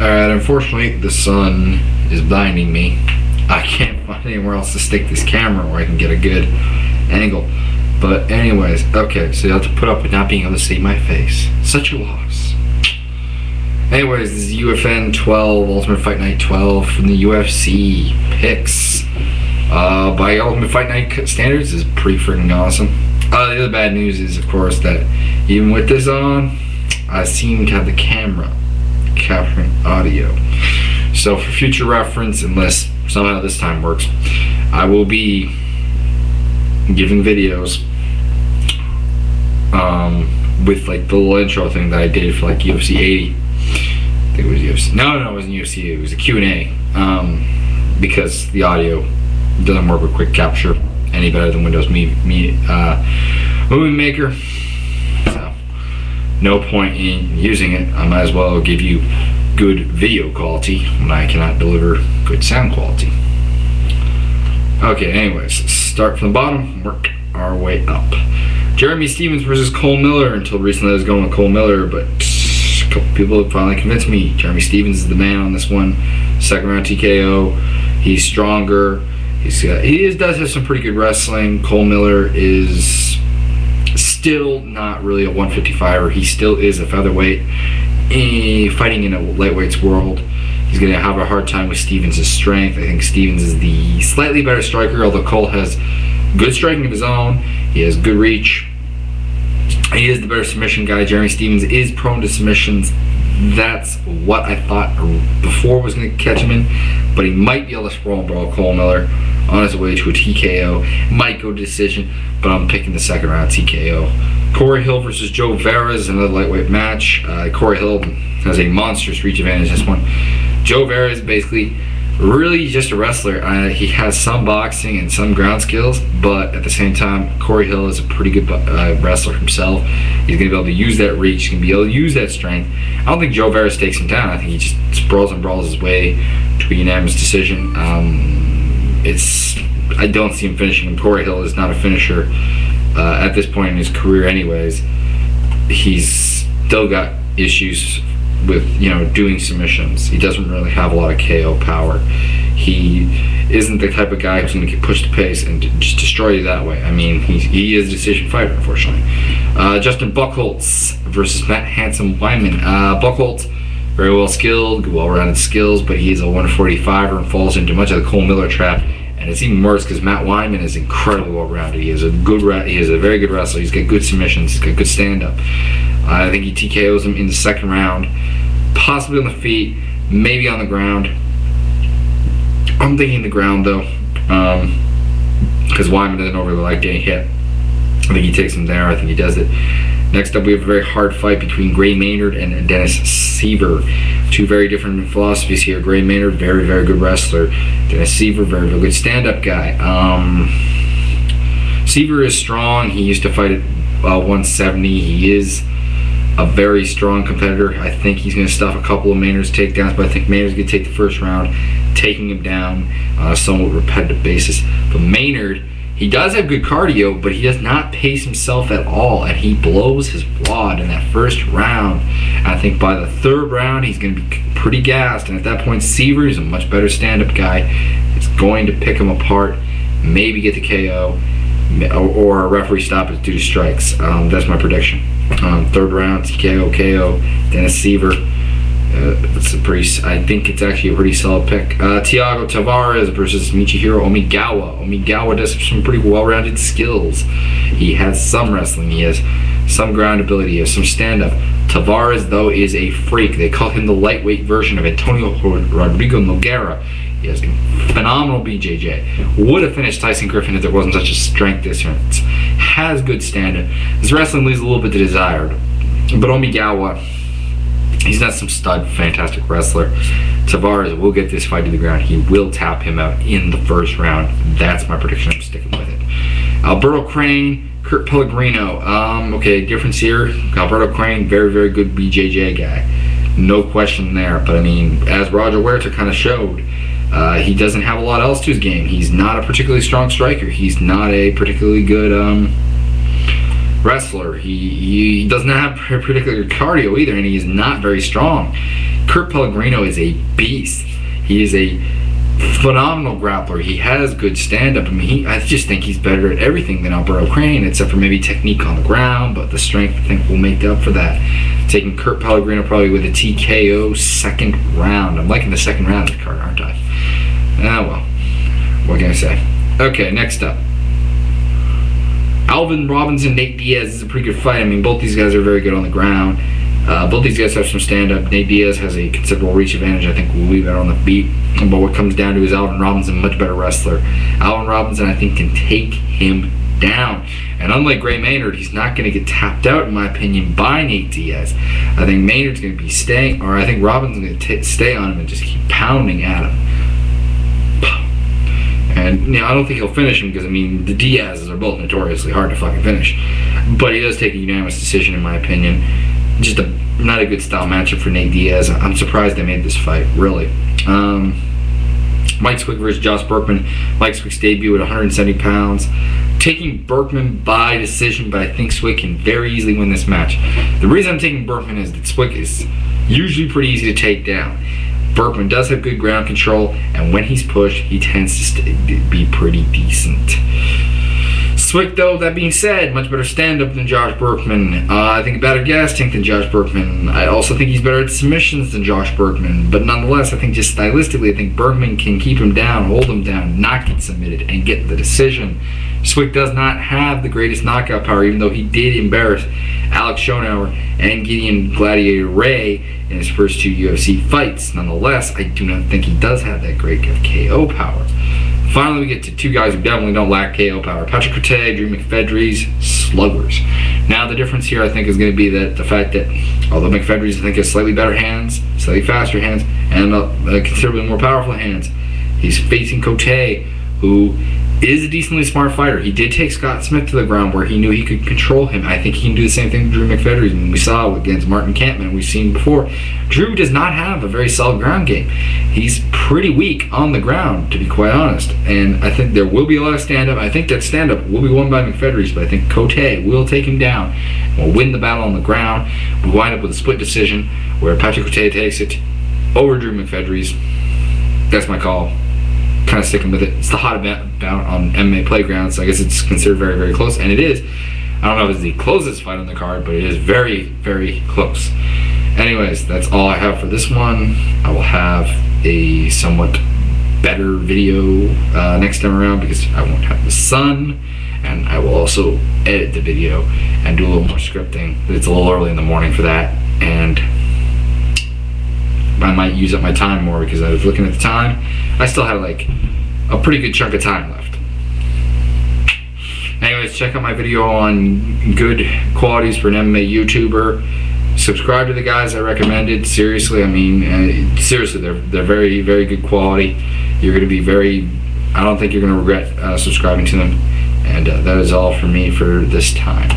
Alright, unfortunately, the sun is blinding me. I can't find anywhere else to stick this camera where I can get a good angle. But anyways, okay, so you have to put up with not being able to see my face. Such a loss. Anyways, this is UFN 12, Ultimate Fight Night 12 from the UFC picks. By Ultimate Fight Night standards, is pretty freaking awesome. The other bad news is, of course, that even with this on, I seem to have the camera capturing audio. So for future reference, unless somehow this time works, I will be giving videos with like the little intro thing that I did for like UFC 80. I think it was UFC. No, it wasn't UFC. It was a Q&A. Because the audio doesn't work with quick capture any better than Windows Movie Maker. So no point in using it. I might as well give you good video quality when I cannot deliver good sound quality. Okay, anyways, start from the bottom, work our way up. Jeremy Stephens versus Cole Miller. Until recently I was going with Cole Miller, but a couple people have finally convinced me. Jeremy Stephens is the man on this one. Second round TKO. He's stronger. He does have some pretty good wrestling. Cole Miller is still not really a 155er. He still is a featherweight. Fighting in a lightweight's world, he's going to have a hard time with Stephens' strength. I think Stephens is the slightly better striker, although Cole has good striking of his own. He has good reach. He is the better submission guy. Jeremy Stephens is prone to submissions. That's what I thought before was going to catch him in, but he might be able to sprawl and brawl Cole Miller on his way to a TKO. Might go to decision, but I'm picking the second round TKO. Corey Hill versus Joe Veras, another lightweight match. Corey Hill has a monstrous reach advantage this one. Joe Veras basically really just a wrestler. He has some boxing and some ground skills, but at the same time, Corey Hill is a pretty good wrestler himself. He's going to be able to use that reach. He's going to be able to use that strength. I don't think Joe Veras takes him down. I think he just sprawls and brawls his way to a unanimous decision. I don't see him finishing him. Corey Hill is not a finisher at this point in his career anyways. He's still got issues with doing submissions. He doesn't really have a lot of KO power. He isn't the type of guy who's going to push the pace and just destroy you that way. I mean, he is a decision fighter, unfortunately. Justin Buchholz versus Matt Handsome Wyman. Buchholz, very well skilled, well-rounded skills, but he is a 145er and falls into much of the Cole Miller trap. And it's even worse because Matt Wyman is incredibly well-rounded. He is a very good wrestler. He's got good submissions. He's got good stand-up. I think he TKOs him in the second round, possibly on the feet, maybe on the ground. I'm thinking the ground though, because Wyman doesn't overly like getting hit. I think he takes him there. I think he does it. Next up, we have a very hard fight between Gray Maynard and Dennis Siver. Two very different philosophies here. Gray Maynard, very, very good wrestler. Dennis Siver, very, very good stand-up guy. Siver is strong. He used to fight at 170. He is a very strong competitor. I think he's going to stuff a couple of Maynard's takedowns, but I think Maynard's going to take the first round, taking him down on a somewhat repetitive basis. But Maynard, he does have good cardio, but he does not pace himself at all, and he blows his wad in that first round. And I think by the third round, he's going to be pretty gassed, and at that point, Siver is a much better stand-up guy. It's going to pick him apart, maybe get the KO, or a referee stoppage due to strikes. That's my prediction. Third round, TKO, KO, Dennis Siver. I think it's actually a pretty solid pick. Thiago Tavares versus Michihiro Omigawa. Omigawa does have some pretty well-rounded skills. He has some wrestling. He has some ground ability. He has some stand-up. Tavares, though, is a freak. They call him the lightweight version of Antonio Rodrigo Nogueira. He has a phenomenal BJJ. Would have finished Tyson Griffin if there wasn't such a strength difference. Has good stand-up. His wrestling leaves a little bit to desired. But Omigawa, he's not some stud, fantastic wrestler. Tavares will get this fight to the ground. He will tap him out in the first round. That's my prediction. I'm sticking with it. Alberto Crane, Kurt Pellegrino. Okay, difference here. Alberto Crane, very, very good BJJ guy. No question there. But I mean, as Roger Huerta kind of showed, he doesn't have a lot else to his game. He's not a particularly strong striker. He's not a particularly good wrestler. He does not have particular cardio either, and he is not very strong. Kurt Pellegrino is a beast. He is a phenomenal grappler. He has good stand-up. I mean, I just think he's better at everything than Alberto Crane, except for maybe technique on the ground, but the strength, I think, will make up for that. Taking Kurt Pellegrino probably with a TKO second round. I'm liking the second round of the card, aren't I? Ah, well. What can I say? Okay, next up. Alvin Robinson, Nate Diaz is a pretty good fight. I mean, both these guys are very good on the ground. Both these guys have some stand-up. Nate Diaz has a considerable reach advantage. I think will be better on the feet. But what comes down to is Alvin Robinson, much better wrestler. Alvin Robinson, I think, can take him down. And unlike Gray Maynard, he's not going to get tapped out, in my opinion, by Nate Diaz. I think Maynard's going to be staying, or I think Robinson's going to stay on him and just keep pounding at him. And, you know, I don't think he'll finish him because, I mean, the Diaz's are both notoriously hard to fucking finish. But he does take a unanimous decision, in my opinion. Just not a good style matchup for Nate Diaz. I'm surprised they made this fight, really. Mike Swick versus Josh Burkman. Mike Swick's debut at 170 pounds. Taking Burkman by decision, but I think Swick can very easily win this match. The reason I'm taking Burkman is that Swick is usually pretty easy to take down. Burkman does have good ground control, and when he's pushed, he tends to be pretty decent. Swick, though, that being said, much better stand-up than Josh Burkman. I think a better gas tank than Josh Burkman. I also think he's better at submissions than Josh Burkman. But nonetheless, I think just stylistically, I think Burkman can keep him down, hold him down, not get submitted, and get the decision. Swick does not have the greatest knockout power, even though he did embarrass Alex Schonauer and Gideon Gladiator Ray in his first two UFC fights. Nonetheless, I do not think he does have that great KO power. Finally, we get to two guys who definitely don't lack KO power. Patrick Cote, Drew McFedries, sluggers. Now, the difference here, I think, is going to be that the fact that, although McFedries, I think, has slightly better hands, slightly faster hands, and considerably more powerful hands, he's facing Cote, who is a decently smart fighter. He did take Scott Smith to the ground where he knew he could control him. I think he can do the same thing to Drew McFedries. I mean, we saw against Martin Kampman, we've seen before. Drew does not have a very solid ground game. He's pretty weak on the ground, to be quite honest. And I think there will be a lot of stand-up. I think that stand-up will be won by McFedries, but I think Cote will take him down and will win the battle on the ground. We wind up with a split decision where Patrick Cote takes it over Drew McFedries. That's my call. Kind of sticking with it. It's the hot bout on MMA Playground, so I guess it's considered very, very close, and it is. I don't know if it's the closest fight on the card, but it is very, very close. Anyways, that's all I have for this one. I will have a somewhat better video next time around because I won't have the sun, and I will also edit the video and do a little more scripting. It's a little early in the morning for that, and I might use up my time more because I was looking at the time. I still had like a pretty good chunk of time left. Anyways, check out my video on good qualities for an MMA YouTuber. Subscribe to the guys I recommended. Seriously, I mean, seriously, they're very, very good quality. You're going to be I don't think you're going to regret subscribing to them. And that is all for me for this time.